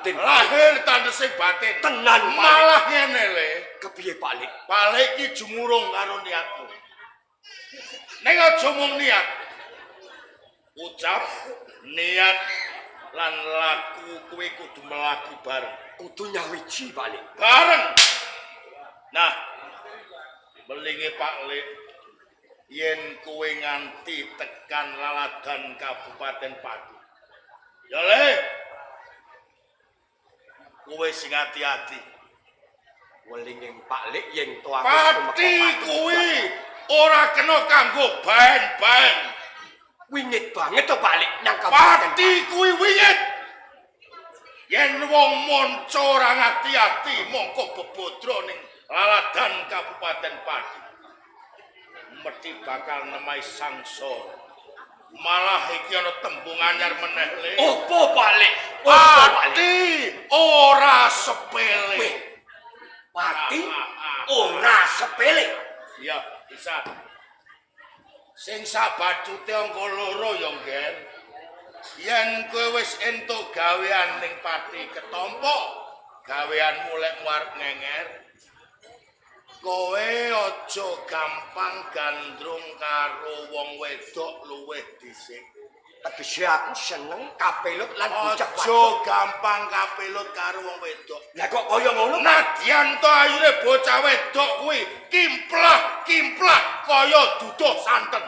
Lahir tandese batin. Tenan malah ngene le. Kepiye Pak Lek? Pak Lek iki jumurung karo niatmu. Ning aja mung niat. Ucap, niat lan laku kuwi kudu mlaku bareng. Kudu nyawiji Pak Lek. Bareng. Nah, belinge Pak Lek yen kowe nganti tekan laladan Kabupaten Pati. Ya le. Kowe sing ati-ati. Welinge Pak Lek yen to aku Pati kuwi ora kena kanggo bahan-bahan. Wingit banget to Pak Lek nang Kabupaten Pati kuwi wingit. Yen wong monco ora ngati-ati mongko bebodro ning laladan Kabupaten Pati. Mesti bakal nemai sangsara. Malah iki ana tembung anyar meneh le. Opo Pak Lek? Pati ora sepele. Pati ora sepele. Ya, bisa. Sing sabacute angka loro ya, Nggen. Yen kowe wis entuk gawean ning Pati ketompo, gaweanmu lek arep ngenger, kowe aja gampang gandrung karo wong wedok luwih dhisik. Tegese aku seneng kapelut lan bocah Aja gampang kapelut karo wong wedok. Lah kok kaya ngono? Nadyan to ayune bocah wedok kuwi kimplah kaya duduh santen.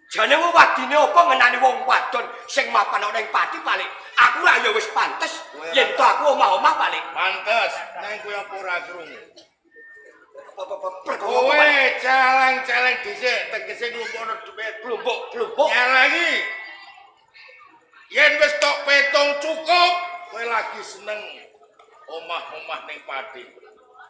Jane wadine apa ngenani wong wadon sing mapan ana ning Pati Pak Lek? Aku ra ya wis pantes yen to aku omah-omah Pak Lek. Pantes, nang kowe apa ora krungu? Perkara Kowe celeng-celeng dhisik tegese nglumpukno dhuwit. Plumpuk. Nyelengi. Yen wis tok petung cukup, kowe lagi seneng omah-omah ning Pati.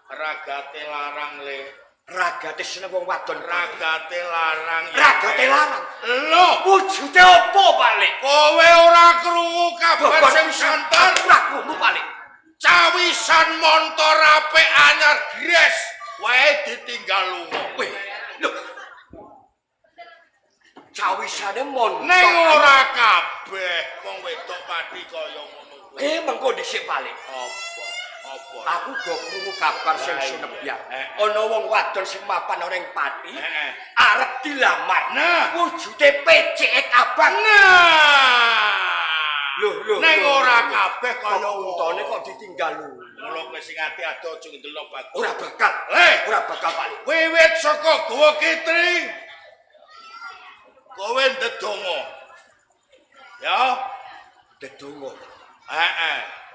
Ragate larang le. Ragate seneng wong wadon. Ragate larang. Ragate larang. Lho, Wujude apa Pak Lek? kowe ora krungu kabar sing santer? Ora krungu Pak Lek. Cawisan montor apik anyar gres wae ditinggal lunga. Weh, lho. Cawisane montor. Ning ora kabeh wong wedok Pati kaya ngono. Mengko dhisik Pak Lek. Apa? Aku go krungu kabar sing sunebyar. Ana wong wadon sing mapan ora ing Pati. Arep dilamar. Nah, wujude pecek abang. Nah. Lho. Ning ora kabeh kaya untane kok ditinggal lu. Mula kowe sing ati-ati aja ndelok bagus. Ora bakal. Ora bakal Pak Lek. Wiwit saka Guwa Kitri. Kowe ndedonga. Ya, Dedonga.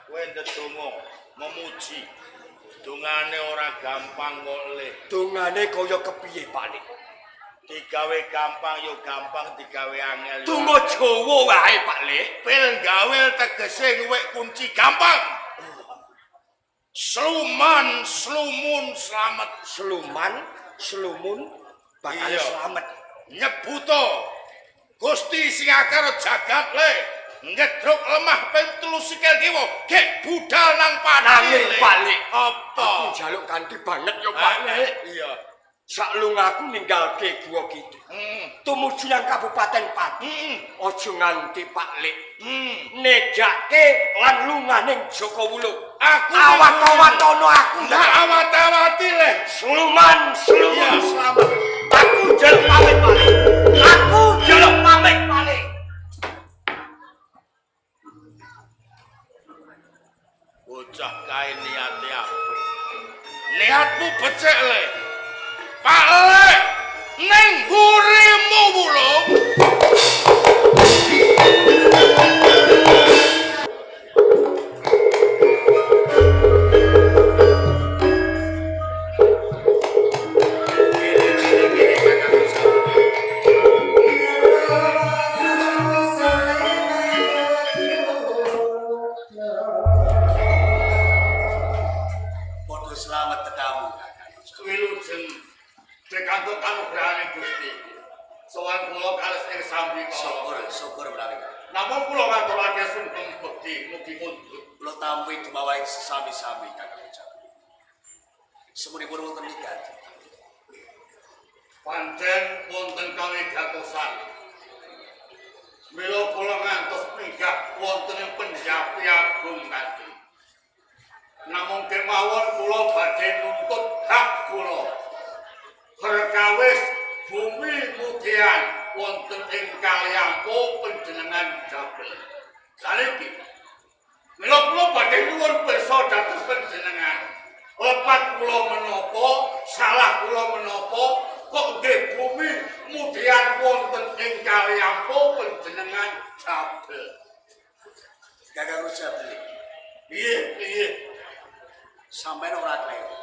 Kowe ndedonga memuji. Dongane ora gampang kok le. Dongane kaya kepiye Pak Lek? Digawe gampang yo gampang, digawe angel yo. Donga Jawa wae Pak Lek. Pil gawel tegese luwih kunci gampang. Sluman, slumun, slamet. Slumun bakal slamet. Nyebuto Gusti sing akar jagat le. Ngedruk lemah ping 3 sikil kiwa, gek budal nang Pati. Pak Lek. Apa? Aku njaluk kanthi banget yo Pak Lek. Iya. Sak lungaku ninggalke Guwa Kidul. Tumuju nang Kabupaten Pati. Aja nganti Pak Lek. Negake lan lunganing Joko Wulo. Aku awat-awatono aku. Lah awat-awati le. Sluman selamat. Aku njaluk pamit Pak Lek. Bocah kae niate apik. Niatmu becik le. Pak Lek ning burimu wulung. Selamat tekamu. Wilujeng dekantuk anugrahane Gusti. Sowan kula kalis ing sambi Syukur menawi. Namung kula ngaturaken sungkem bekti mugi mundhut. Kula tampi dumawaing sami-sami Kakang Ujang. Semunipun wonten nikat. Pancen wonten kawigatosan. Mila kula ngantos minggah wonten ing Penjapi Agung Kanthi. Namung kemawon kula badhe nuntut hak kula. Perkawis bumi mutian wonten ing Kalyampo panjenengan Jabel. Saniki mila kula badhe nuwun pirsa dhateng panjenengan. Lepat kula menapa, salah kula menapa, kok nggih bumi mutian wonten ing Kalyampo panjenengan Jabel. Kakang Jabel. Piye? Sampeyan ora kleru.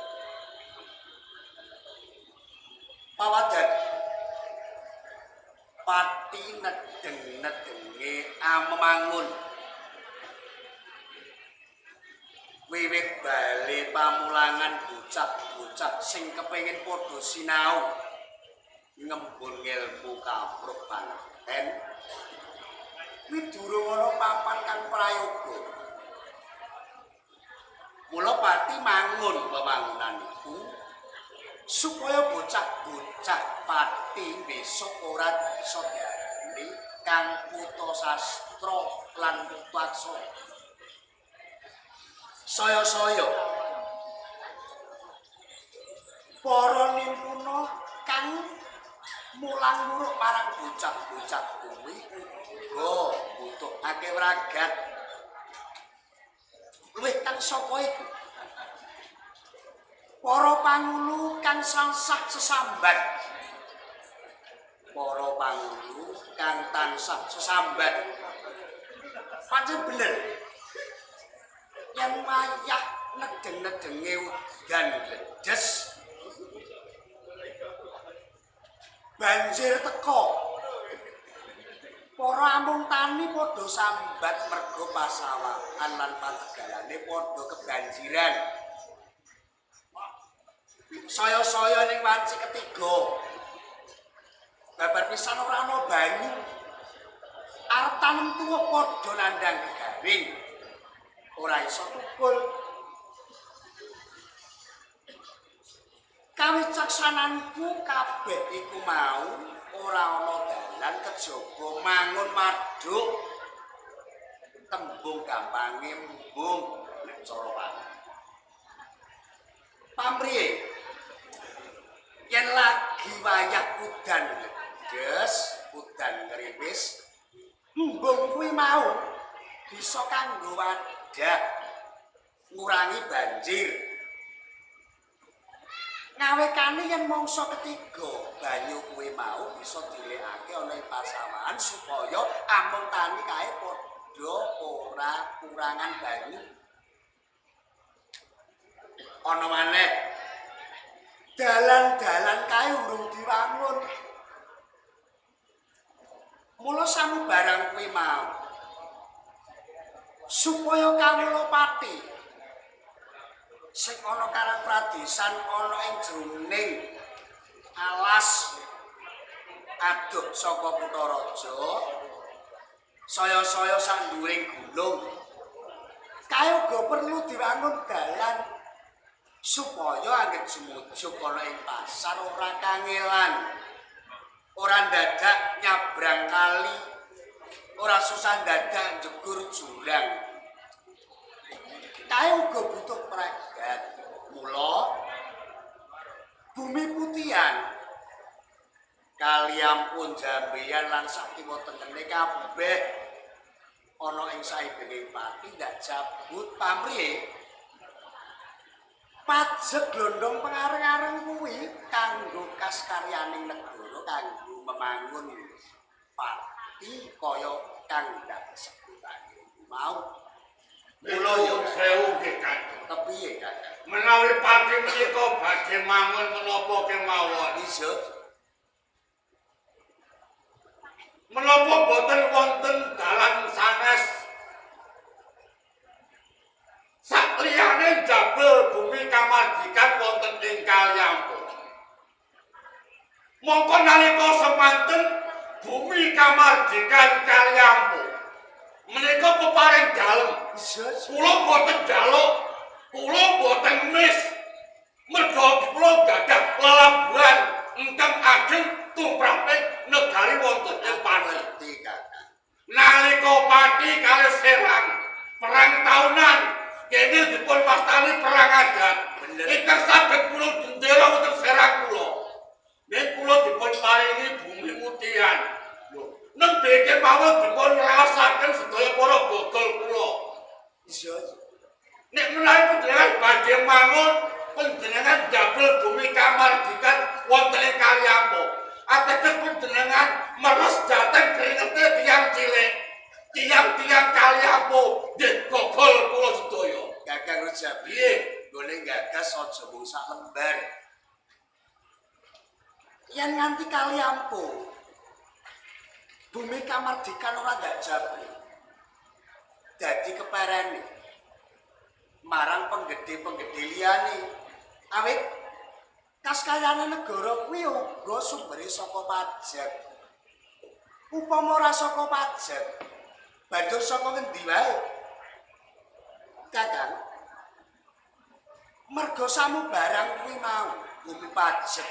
Pawadan pati nedeng-nedenge amemangun. Wiwit bali pamulangan bocah-bocah sing kepengin padha sinau ngembun ilmu kapruk panten. Kuwi durung ana papan kang prayoga. Mula pati mangun pembangunan iku supaya bocah-bocah pati besok ora bisa diarani kang putra sastra lan putaksana. Saya-saya para nimpuna kang mulang muruk marang bocah-bocah kuwi uga butuhake wragat luwih kang saka iku. Para pangulu kang sansah sesambat. Para pangulu kang tansah sesambat. Pancen bener. Yen wayah nedeng-nedenge udan ledes banjir teko. Para ambung tani padha sambat merga pasawahan lan pategalane padha kebanjiran. Saya-saya ning wanci ketiga. Babar pisan ora ana banyu. Arep tanem tuwa padha nandhang gegaring. Ora iso tukul. Kawicaksananku kabeh iku mau ora ana dalan kejaba mangun madhuk. Tembung gampange mbung nek cara wae. Pamriye yen lagi wayah udan ledes, udan ngriwis, mbung kuwi mau bisa kanggo wadah ngurangi banjir. Ngawekane yen mangsa ketiga banyu kuwi mau bisa dilekake ana ing pasawahan supaya ambung tani kae padha ora kurangan banyu. Ana maneh dalan-dalan kae urung diwangun. Mula samubarang kuwi mau supaya kawula pati sing ana karang pradesan ana ing jroning alas adoh saka Kutaraja saya-saya sanduring gunung kae uga perlu diwangun dalan supaya anggere jumujuk ana ing pasar ora kangelan, ora dadak nyabrang kali, ora susah dadak njegur jurang. Kae uga butuh pragat. Mula bumi putihan Kalyampo Jambeyan lan sakiwa tengene kabeh ana ing saibenging pati ndak jabut pamrih. Pajek glondong pengareng-areng kuwi kanggo kas karyaning negara kanggo memangun pati kaya kang ndak sebutake mau. Mula yo sewu nggih Kakang. Kepiye Kakang? Menawi pati menika badhe mangun menapa kemawon. Iso Menapa boten wonten dalan sanes sakliyane jabel bumi kamardikan wonten ing Kalyampo. Mongko nalika semanten bumi kamardikan Kalyampo menika peparing dalem. Kula boten jaluk, kula boten mis. Merga kula gadah lelabuhan ingkang ageng tumraping negari wonten ing Pati. Kakang. nalika Pati kali Serang perang tahunan kene dipun wastani perang adat. Ingkang saged kula bendera wonten Serang kula. Nek kula dipun paringi bumi mutian. Lho, nembeke mawon dipun rasaken sedaya para bogol kula. Iya. Nek menawi panjenengan badhe mangun panjenengan jabel bumi kamardikan wonten ing Kalyapo. Ateges panjenengan meres dhateng kringete tiyang cilik. Tiang-tiang Kalyapo nggih gogol kula sedaya. Kakang Raja Piye? Gone gagas aja mung sak lembar. Yen nganti Kalyapo bumi kamardikan ora ndak jabel. Dadi keparane marang penggede-penggede liyane. Awit kas kayane negara kuwi uga sumbere saka pajak. Upama ora saka pajak, banjur saka ngendi wae? Kakang, mergo samu barang kuwi mau bumi pajak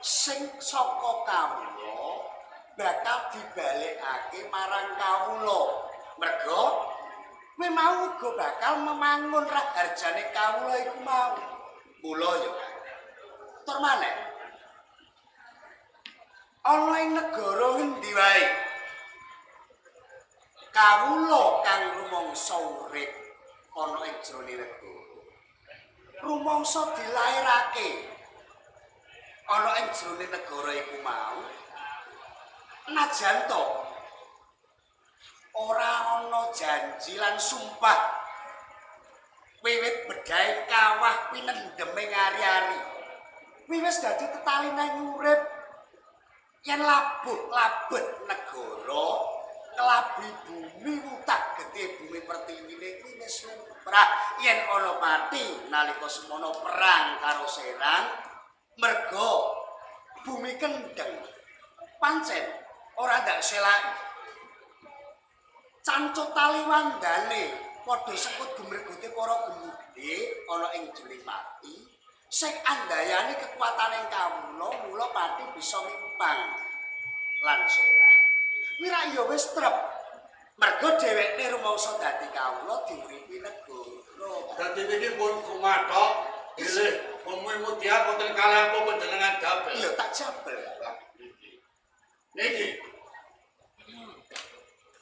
sing saka kawula bakal dibalekake marang kawula. Mergo kuwi mau uga bakal memangun raharjane kawula iku mau. Mula ya. Tur maneh. Ana ing negara ngendi wae kawula kang rumangsa urip ana ing jroning negara. Rumangsa dilairake ana ing jroning negara iku mau. Najan to ora ana janji lan sumpah wiwit bedhae kawah pinendeme ngari-ari. Wis dadi tetaline urip yen labet negara kelabi bumi wutak gede bumi pertiwine kuwi wis lumrah. Yen ana Pati nalika semono perang karo Serang merga bumi kendeng pancen ora ndak selaki cancut tali wandane padha sekut gemregote para gemudi ana ing jroning Pati sing andayani kekuatane kawula mula Pati bisa mimpang lan Serang. Wira ya wis trep. Mergo dheweke rumangsa dadi kawula diuripi negara. Dadi niki pun kumathok bilih bumi mutian wonten Kalyapo panjenengan jabel. Iya tak jabel. Niki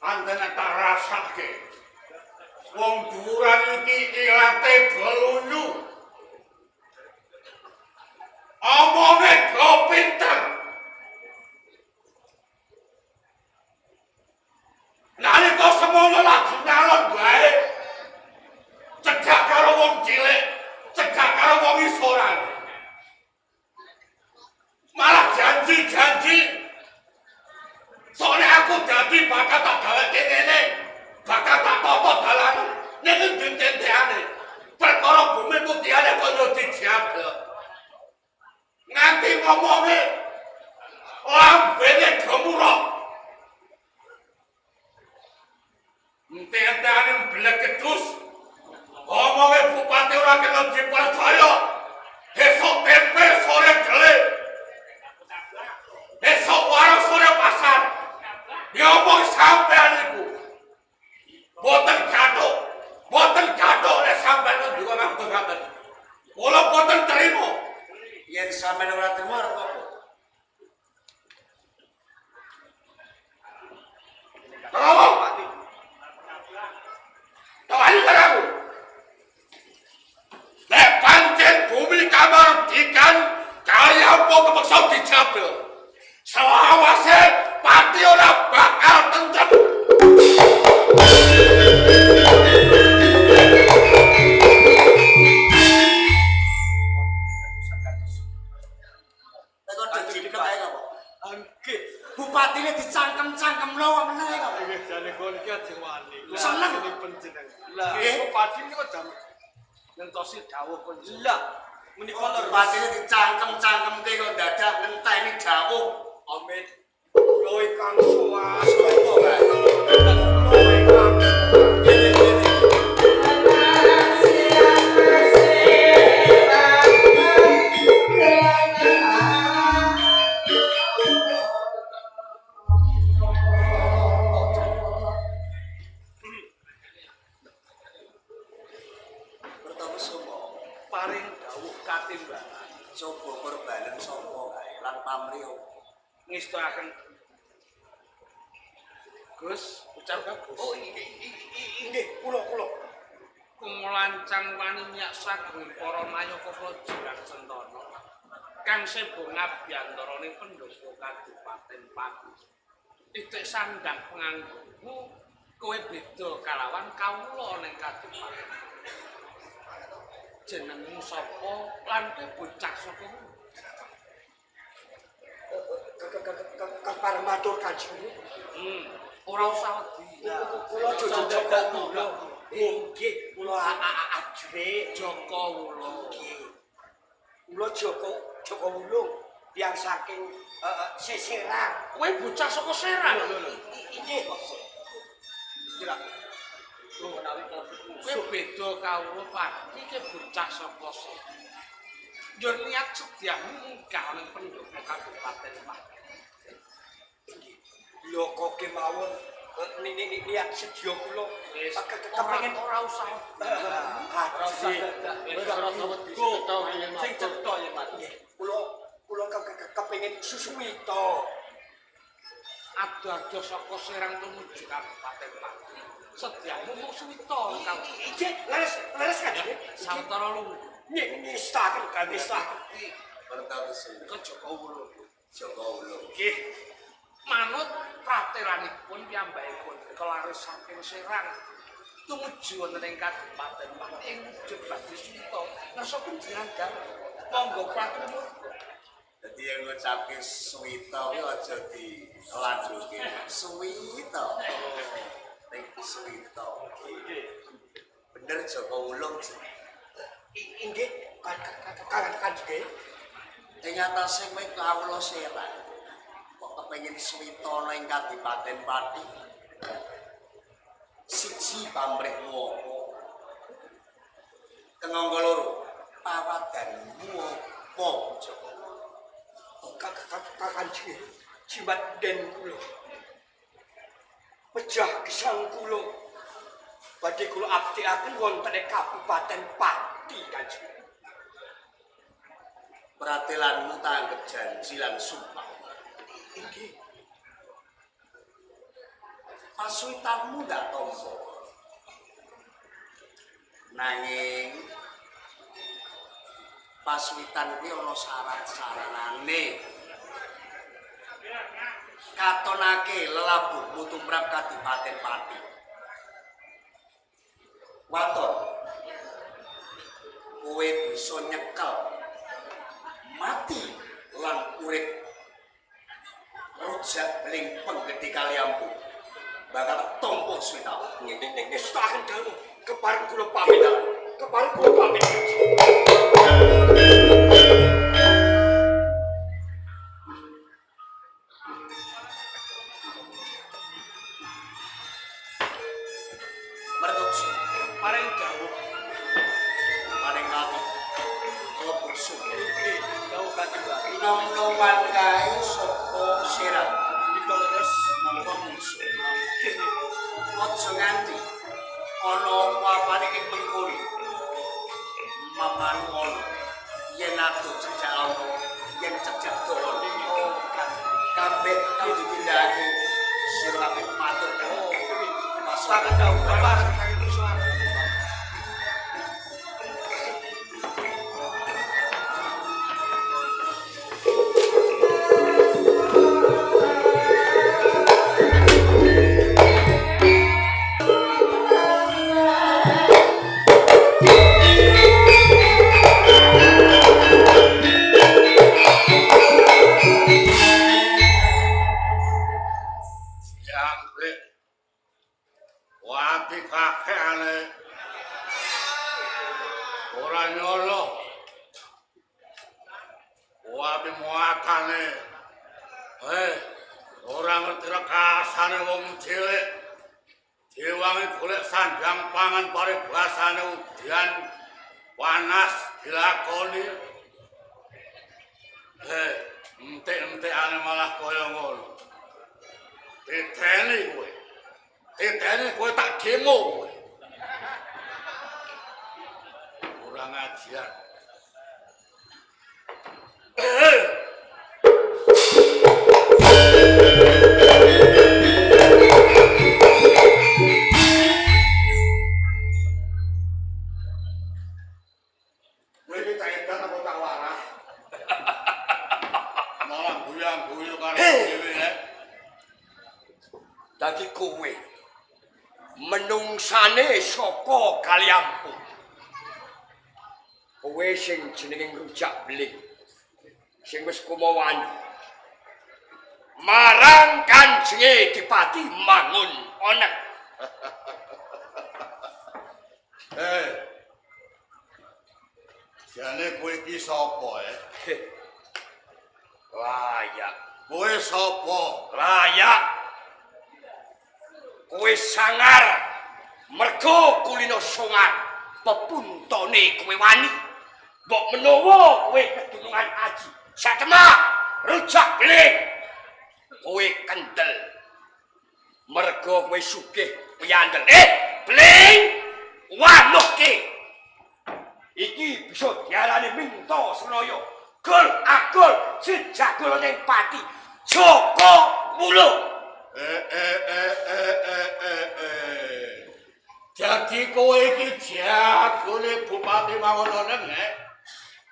andene tak rasake. Wong dhuwuran iki ilate belunyu. Omonge go pinter. Nalika semono lagi nyalon bae. Cegak karo wong cilik, cegak karo wong isoran. Malah janji-janji. Soalnya aku dadi bakal tak gaweke ngene, bakal tak toto dalan. Nek ndententene perkara bumi mutiane kok yo dijabel. Nganti ngomonge lambene gemuruh. Ente-entene mblek kedus. Ngomonge bupati ora kena dipercaya. Esok tempe sore dele. Esok warung sore pasar. Ngomong sampean iku. Boten gathuk nek sampean juga ngaku ngaten. Kula boten trimo. Yen sampeyan ora trimo arep apa? Tolong Pati. Tawani karo. Nek pancen bumi kamardikan Kalyapo kepeksa dijabel. Selawase Pati ora bakal tentrem. Bupatine dicangkem-cangkemno kok meneh kok. Nggih jane kon iki aja wani. Seneng panjenengan. Lah, Bupati niku jam ngentosi dawuh panjenengan. Lah, menika lho bupatine dicangkem-cangkemke kok dadak ngenteni dawuh. Amit. Kowe kang suwas Apa wae? kowe kang paring dawuh katimbangan. Coba perbalan sapa kae lan pamrih opo? Ngestoaken Gus, ucap Gus. Oh inggih kula. Kumulancang wani nyak sageng para nayaka praja lan Sentana. Kang sebo ngabyantarane pendhapa Kadipaten Pati. Titik sandang penganggomu kowe beda kalawan kawula ning Kadipaten. Jenengmu sapa lan kowe bocah saka Kepareng matur kanjeng. ora usah wedi. Kula Joko Wulo. Nggih, kula ajre Joko Wulo. Kula Joko Wulo tiyang saking Serang. Kowe bocah saka Serang. Inggih, Pak. Kira Kowe beda kawula Pati iki bocah saka Serang. Yo niat sediamu munggah ning pendhapa Kabupaten Pati. lho kok kemawon niat sedya kula Kepengin ora usah. ora usah Sing cetha ya Pak. Kula kepengin suswita. Ado-ado saka Serang tumuju Kabupaten Pati. Sediamu mung suwita kang Inggih, leres kan? sawetara lungguh. Nistaken. Pertawis Ke Joko Wulo. Joko Wulo. Nggih. Manut prateranipun piyambakipun kelaris saking Serang tumuju wonten ing Kabupaten Pati ing wujud badhe suwita. Nasa panjenengan monggo pratumur. Dadi yang ngucapke suwita kuwi aja dilanjutke. Suwita. Ning suwita. Bener Joko Wulung. Inggih, kanjeng. Ing atase kowe kawula Serang. Kok kepengin suwita ana ing Kadipaten Pati. Siji pamrihmu apa? Kengangga loro, pawadanmu apa, Joko? Kanjeng, jimat den kula. Pejah gesang kula. Badhe kula abdikaken wonten ing Kabupaten Pati, Kanjeng. Pratelanmu tanggep janji lan sumpah. Inggih. Pasuitanmu ndak tampa. Nanging pasuitan kuwi ana syarat-syaratane. Katonake lelabuhmu tumrap Kadipaten Pati. Waton. Kowe bisa nyekel mati lan urip rujak beling penggede Kaliampu bakal tompo swita Ngestaken dalem kepareng kula pamit. mertutsu Paring dawuh paling kami kelebur suki Dawuh Kanjeng. nom-noman kae saka Serang Dikoleres mongko musuh aja nganti ana apa-apane ing mengkuri mamanu ono yen ado cecak ono yen cecak doon kabeh kang ditindakake sira kabeh matur Pasakan dawuh Bapak. Yang blik wapi kakeane ora nyolo wapi muakane ora ngerti rekasane wong cilik diwangi golek sandang pangan paribasane udian panas dilakoni entek-entekane malah kaya ngono. Titeni kowe tak demo kowe. Ora ngajian. Dadi kowe menungsane saka kaliampu. Kowe sing jenenge rujak beling. Sing wis kumawani. Marang Kanjenge Dipati Mangun Oneng. Jane kowe iki sapa, Layak. Kowe sapa? Layak. Kowe sangar mergo kulino songar pepuntone kowe wani. Mbok menawa kowe kedunungan aji satemak rujak beling kowe kendel mergo kowe sugih piandel beling wanuhke iki bisa diarani minta senaya gol agol sejagol ning pati Joko Wulo. Jadi kowe iki jagone Bupati Mangunoneng,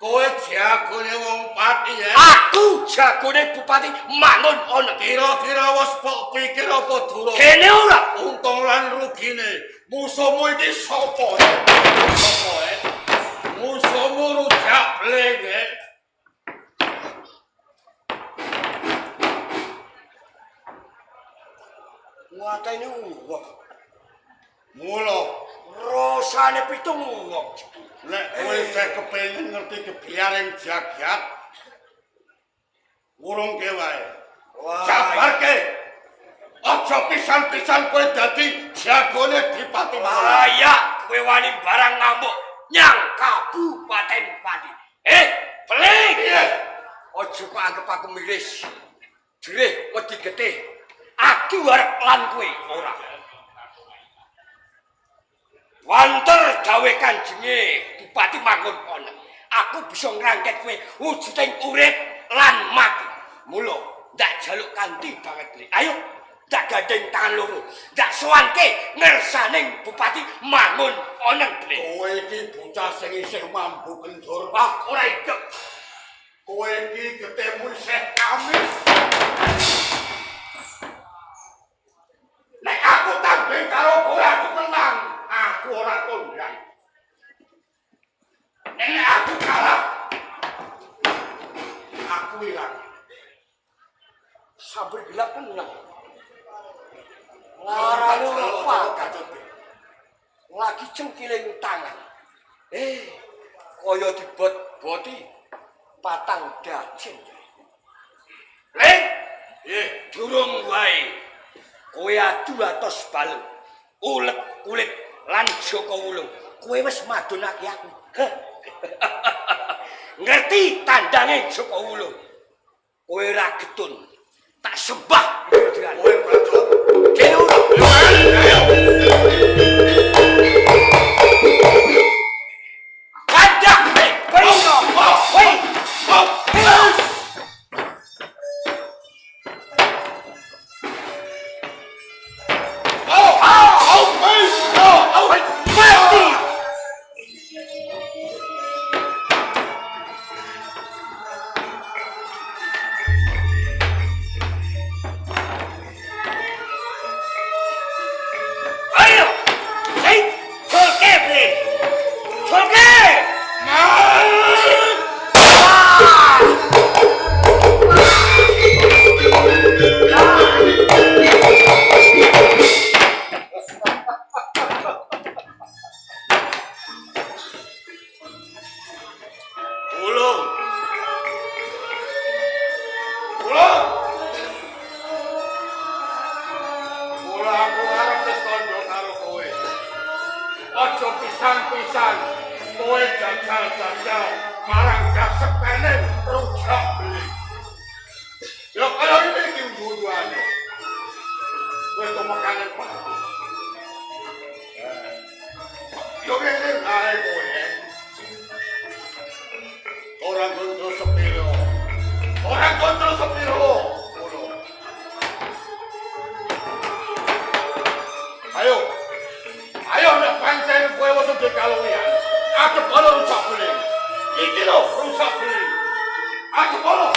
Kowe jagone wong pati, Aku jagone Bupati Mangunoneng. Kira-kira wis mbok pikir apa durung? Kene ora Untung lan rugine. Musuhmu iki sapa? Sapa, Musuhmu rujak beling, Watene uwek. Mula Rasane pitung uwek. nek kowe isih kepengin ngerti kebiaring jagat, urungke wae. Jabarke. Aja pisan-pisan kowe dadi jagone Dipati Mangunoneng. Layak kowe wani barang ngamuk nyang Kabupaten Pati. Beling. Aja kok anggap aku miris. Jerih wedi getih. Aku arep lan kowe ora. Wanter gawe Kanjenge Bupati Mangunoneng. Aku bisa ngrangket kowe wujuding urip lan mati. Mula ndak jaluk kanthi banget. Ayo ndak gandeng tangan loro. Ndak sowanke ngersaning Bupati Mangunoneng. Kowe iki bocah sing isih mampu kendur. Ora idek. Kowe iki ketemu isih amis. Nek aku tanding karo kowe aku menang, aku ora kondang. Nek aku kalah, aku ilang. Sabar gelap menang. Larane apa? Lagi cengkiling tangan. Kaya dibot-boti patang dajin. Leng, durung wae. Kowe adu atos balung, ulet kulit lan Joko Wulung. Kowe wis madonake aku. Ngerti tandange Joko Wulung. Kowe ra getun. Tak sembah Kowe bacot. kene ora. Kandak, perino. Aja pisan-pisan kowe jajal-jajal marang kasepene rujak beling. Ya kaya ini iki mbuduane. Kowe tomekane pati. Yo ngene ae kowe. Orang kontrol sepiro. Orang kontrol sepiro. Ayo. Ayo nek pancen kowe wis ndek kalungan. Aku bola rujak beling. Iki lho rujak beling. Aku bola.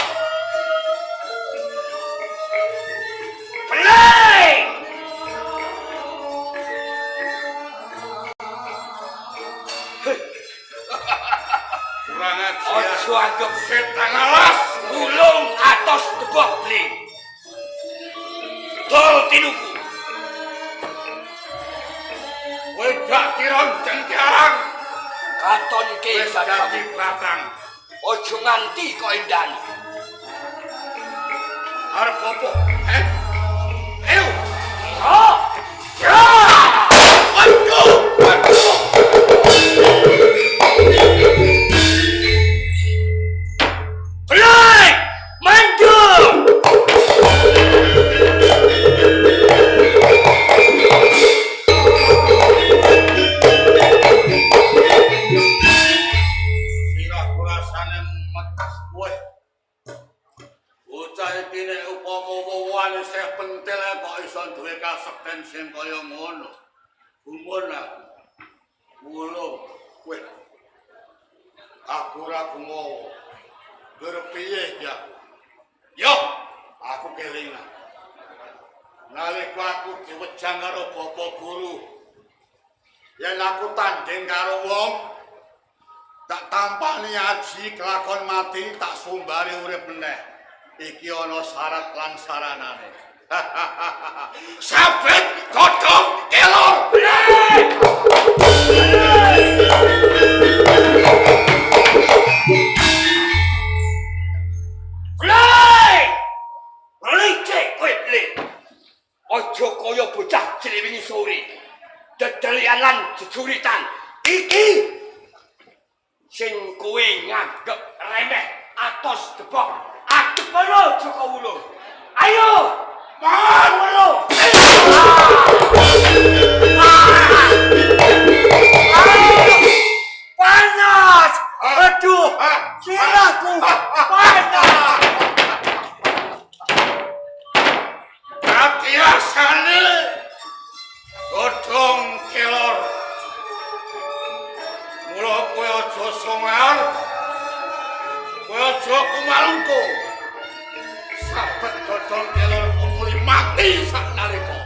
kurang ajar. Ojo anggap Setan alas. ulung atos tebak beli. Tol tinuku. Wedak kiron cengkarang. Katon ke Wis dadi batang. ojo nganti kok endani. Arep opo? Ayo. Oh! Ya! Waduh. Belai! Mandum! Sirah kurasane metes kowe. Bocah iki nek upama wowoan isih pentil kok iso duwe kasekten sing kaya ngono. Gumun aku. Wulung kowe. Aku ora gumowo. Berpiye ya? Yo, aku kelingan. Nalika aku diwejang karo bapak guru. Yen aku tanding karo wong tak tampani aji kelakon mati tak sumbari urip meneh. Iki ana syarat lan saranane. Sabet godhong kelor. Belai! Licik kowe beli. Ojo kaya bocah cilik wingi sore. Dedelian lan jejuritan. Iki sing kowe nganggep remeh atos debok. Aku perlu Joko Wulung. Ayo! Mohon Wulung! Panas! Aduh! Sirahku! Panas! Biasane godhong kelor. Mula kowe aja songar. Kowe aja kumalungku. Sabet godhong kelor muli mati saknalika.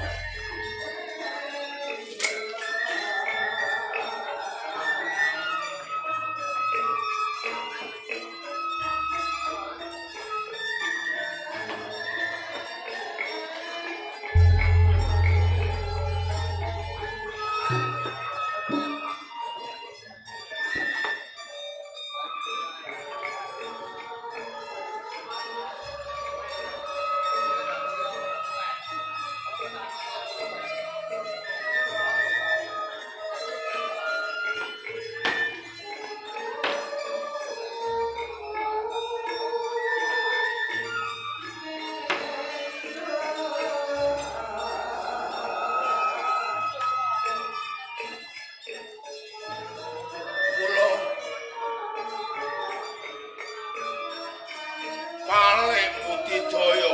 Palek Budidaya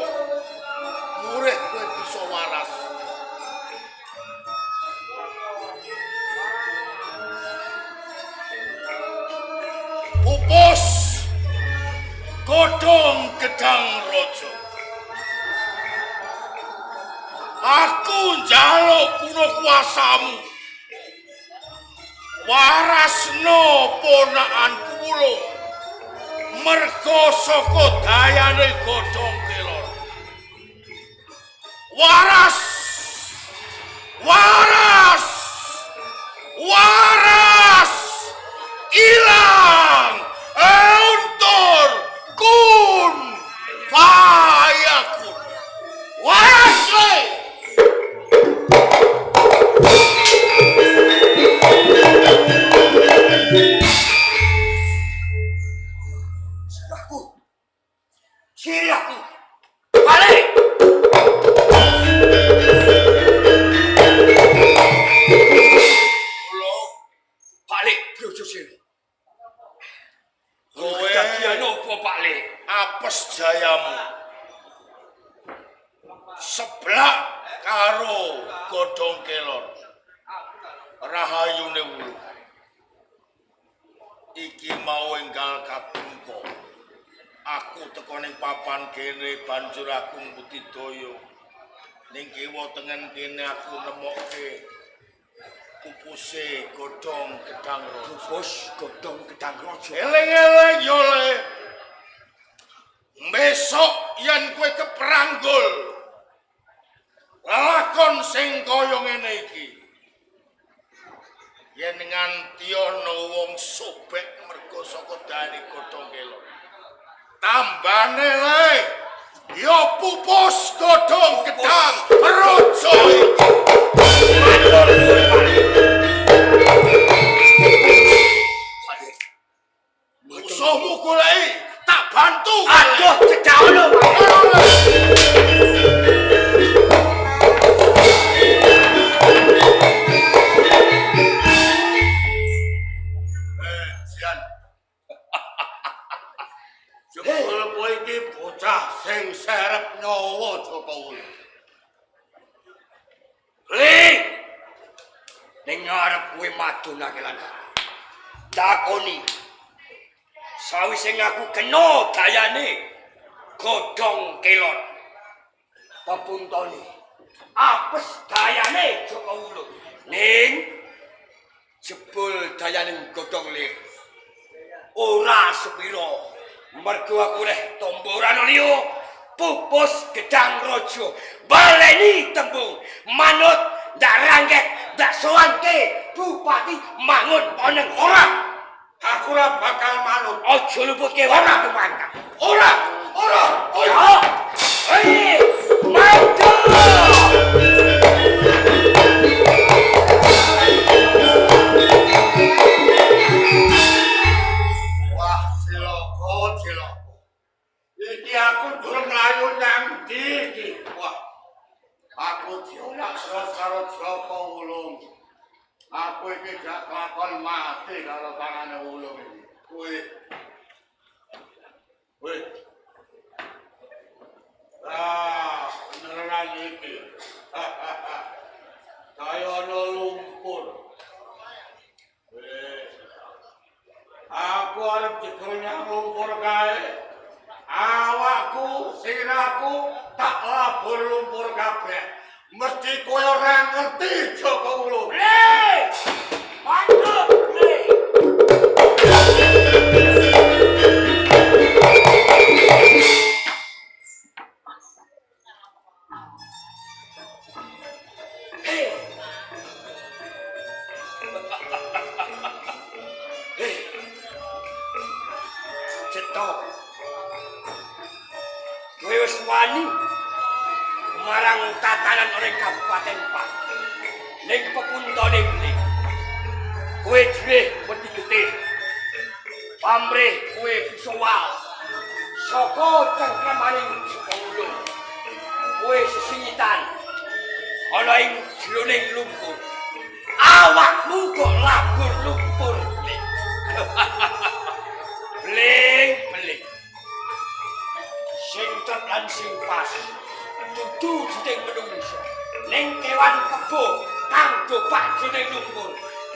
murid kowe bisa waras. Pupus godhong gedang raja. Aku njaluk kuna kuasamu. Warasno ponakanku Wulung. Merga saka dayane godhong kelor. Waras! Waras! Waras! Ilang! Untur! Kun! Fayakun! Waras! Sirahku! Balik! Balik brojo sini. Kowe Kejadian apa balik? apes jayamu. Seblak karo godhong kelor. Rahayune Wulung. Iki mau enggal kapungka. Aku teko ning papan kene banjur aku Budidaya. Ning kiwa tengen kene aku nemokke pupuse godhong gedang rojo. Bos godhong gedang rojo. Eling-eling yo le. Besok yen kowe kepranggul. Lakon sing kaya ngene iki. Yen nganti ana wong sobek mergo saka dani godhong kelon. Tambane le. Yo pupus godhong gedang rojo iki. Musuhmu goleki, tak bantu. Aduh, cedak ono. Sian. Jebul kowe iki bocah sing serep nyawa Joko Ulo. Ling. Ning ngarep kowe madunake lan. Takoni. Sawise ngaku kena dayane godhong kelon. Pepuntone. Apes dayane Joko Ulo. Ning jebul dayane godhong le. Ora sepiro. Mergo aku leh tomboran liya pupus gedang rojo. Baleni tembung manut ndak rangket ndak sowanke bupati mangun oneng ora. Aku ora bakal manut. Aja luputke ora tumangka. Ora. Ya. Hei, maju. Wah, ciloko. Iki aku durung mlayu nang ndi iki. Wah. Aku diolah karo Joko Ulung. Aku iki gak kelakon mati karo tangane Ulung iki. Kowe. Beneran iki. Kaya ana lumpur. Aku arep digonyang lumpur kae. Awakku, siraku tak labur lumpur kabeh. Mesti kowe ora ngerti Joko Ulo. Mantap, cetok. Kowe wis wani marang tatanan oleh Kabupaten Pati. Ning pepuntone Bling. Kowe dhewe wedi getih. Pamrih kowe bisa wae. Saka cengkramaning Joko Ulo. Kowe sesingitan ana ing jroning lumpur. Awakmu kok labur lumpur, Bling. Bling. Sing tekan sing pas. Dudu jeneng menungso. Ning kewan kebo kanggo bajine lumpur.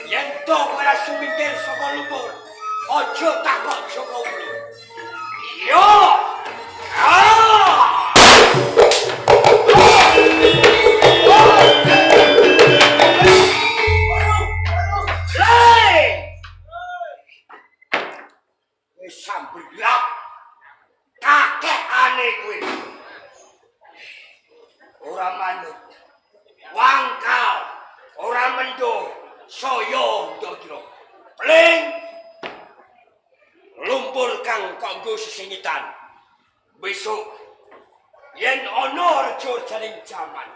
Yen to ora sumingkir saka lumpur, aja takok Joko Ulo. Yo! Sambil gelap kakekane kowe. Ora manut. Wangkal, ora mendo, saya ndodro. Bling. Lumpur kang kanggo sesingitan. Besok yen ana reja jaring jaman.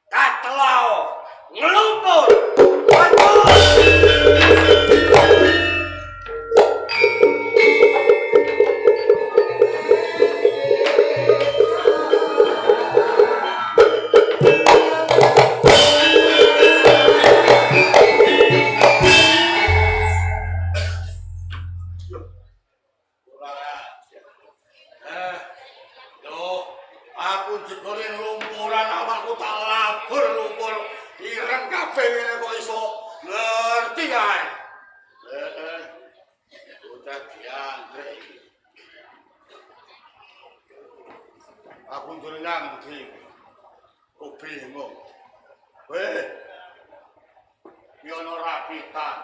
Katelao ngelumpur. Waduh. Aku jebule lumpuran awakku tak labur lumpur. Ireng kabeh ngene kok iso ngerti kae. Udah diantre. Aku nang ndi? Kok bingung. Yono rakitan.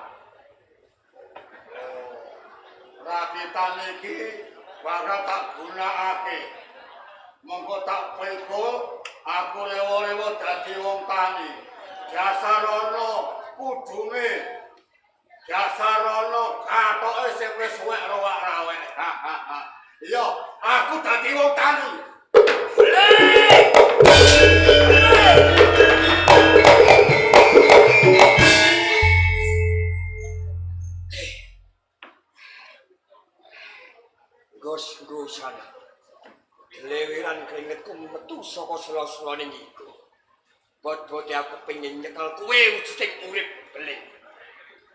Rakitan iki bakal tak gunakake. Monggo tak pikul aku lewo-lewo dadi wong tani. Dasar ana kudune. Dasar ana katoke sing wis suwek rowak-rawek. Iya, aku dadi wong tani. Gos-gosan. Lewiran keringetku metu saka sela-selane iku. Bot-bote aku pengen nyekel kowe wujuding urip beling.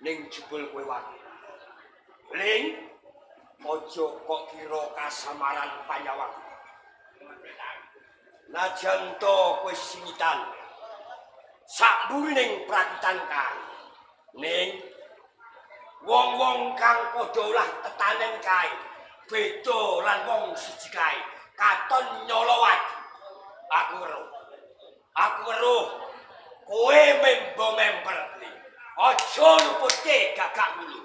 Ning jebul kowe wae. Beling, aja kok kira kasamaran panyawang. Najan to kowe singitan. Sakburining prakitan kae. Ning wong-wong kang padha olah tetanen kae beda lan wong siji kae katon nyolowat. Aku weruh kowe member aja lupute gagak mulu.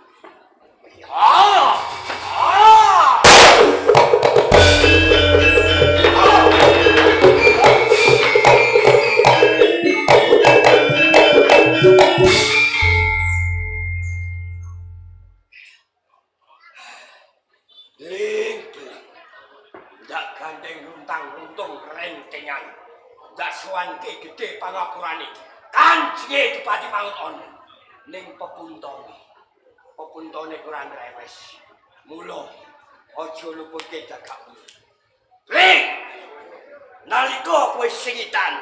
Ndak gandeng luntang-luntung rentengan. Ndak sowanke gedhe pangapurane. Kanjenge Bupati Mangun ning pepuntone kurang rewes. Mula aja luputke jagakmu. Ling! Nalika kowe singitan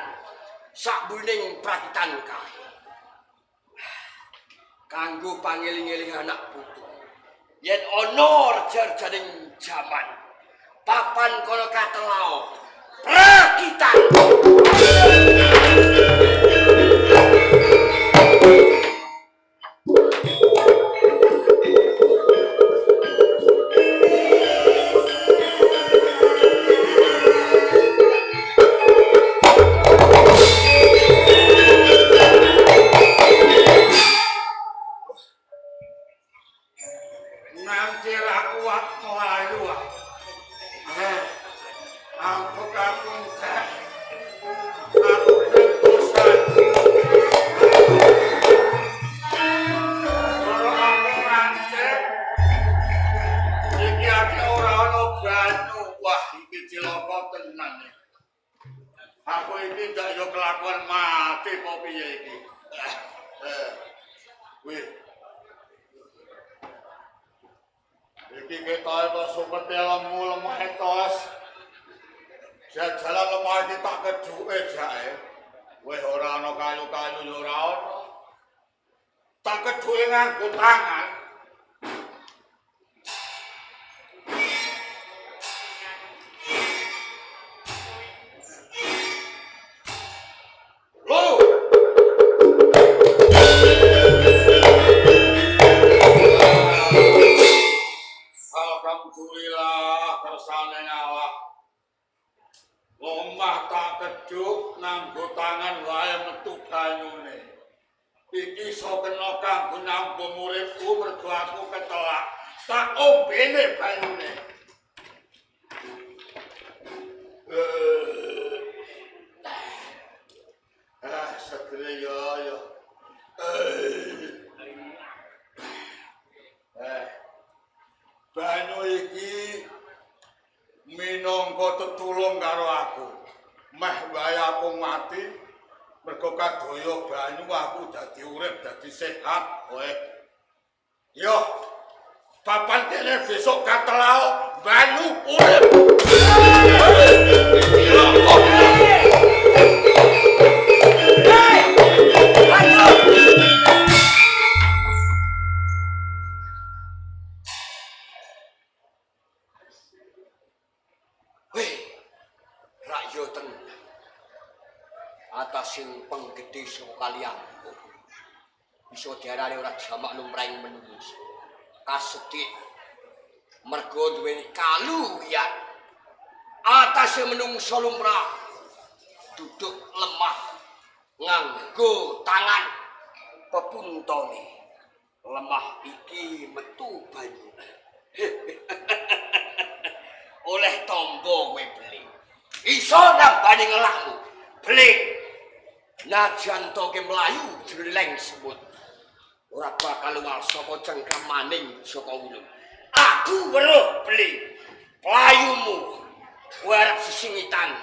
sakbuning prakitan kae. Kanggo pangeling-eling anak putu. Yen ana rejar-jaring jaman papan kono katelao prakitan. Nanti aku waktu ayu. Aku kakungkan. Aku berdosan. Kalau aku rancet, iki ati ora ana banyu. Wah, iki cilaka tenan. Aku iki ndak yo kelakuan mati apa piye iki. Wih. Iki ketoke kok supete lemu-lemah tos. Jajalan lemah iki tak keduke jake. Wis ora ana kayu-kayu yo ora ana. Tak keduke nganggo tangan. Alhamdulillah kersane awak. Omah tak keduk nganggo tangan wae metu banyune. Iki iso kena kanggo nyambung uripku mergo aku ketelak. Tak ombene banyune. Segere yo. Banyu iki minangka tetulung karo aku. Meh wae aku mati mergo kadaya banyu aku dadi urip, dadi sehat kowe. Yo, papan kene besok katelao banyu urip. Atas sing penggede saka kaliyan bisa diarani ora jamak lumrahing menungso kasedhik mergo duweni kaluwihan atas menungso lumrah duduk lemah nganggo tangan pepuntone lemah iki metu banyu. Oleh tombo kowe beli. Iso nambani ngelakmu. Beli. Najan toke mlayu jleng semut. Ora bakal luwal saka cengkram maning saka wulung. Aku weruh beli. Playumu kowe arep sesingitan.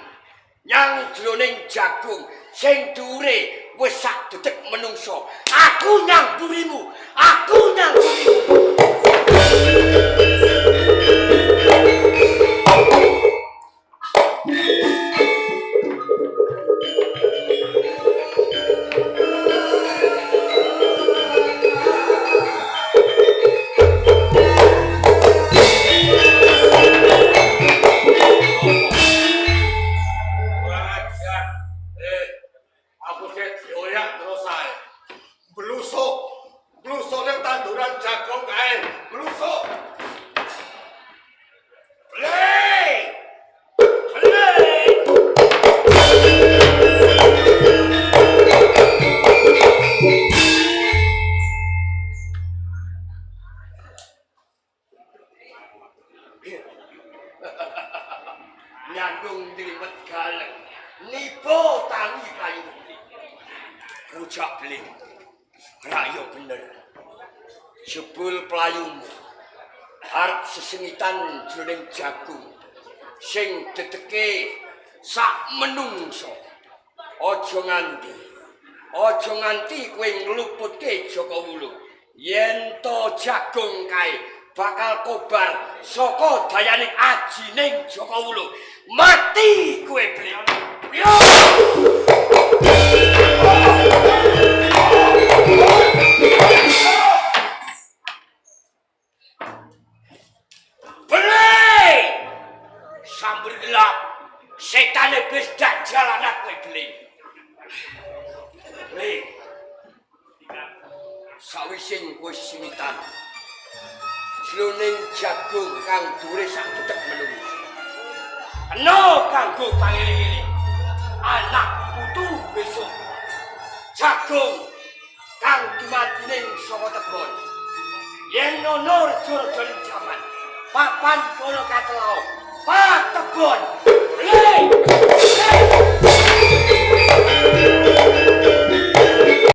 Nyang jroning jagung sing dhuwure wis sak dedek menungso. Aku nyang burimu. Aku nyang burimu. Blusuk ning tanduran jagung kae. Blusuk. Nyandung diliwet galeng. Nipo tangi kayu. Rujak beli. Rayo bener. Jebul playumu. Arep sesengitan jroning jagung. Sing dedeke sak menungso. Aja nganti kowe ngluputke Jaka Wulung. Yen to jagung kae bakal kobar saka dayaning ajining Jaka Wulung. Mati kowe beli. Yo! Sambil gelap, setane bis dajjal anak kowe beli. Beli. Sawise kowe simitan. Jroning jagung kang dhuwure sak dedek menungso. Eno kanggo pangiling-iling. Anak putu besok. Jagung kang dumadining saka tebon. Yen ono rejo-rejo jaman, papan kono katelo. Pak tebon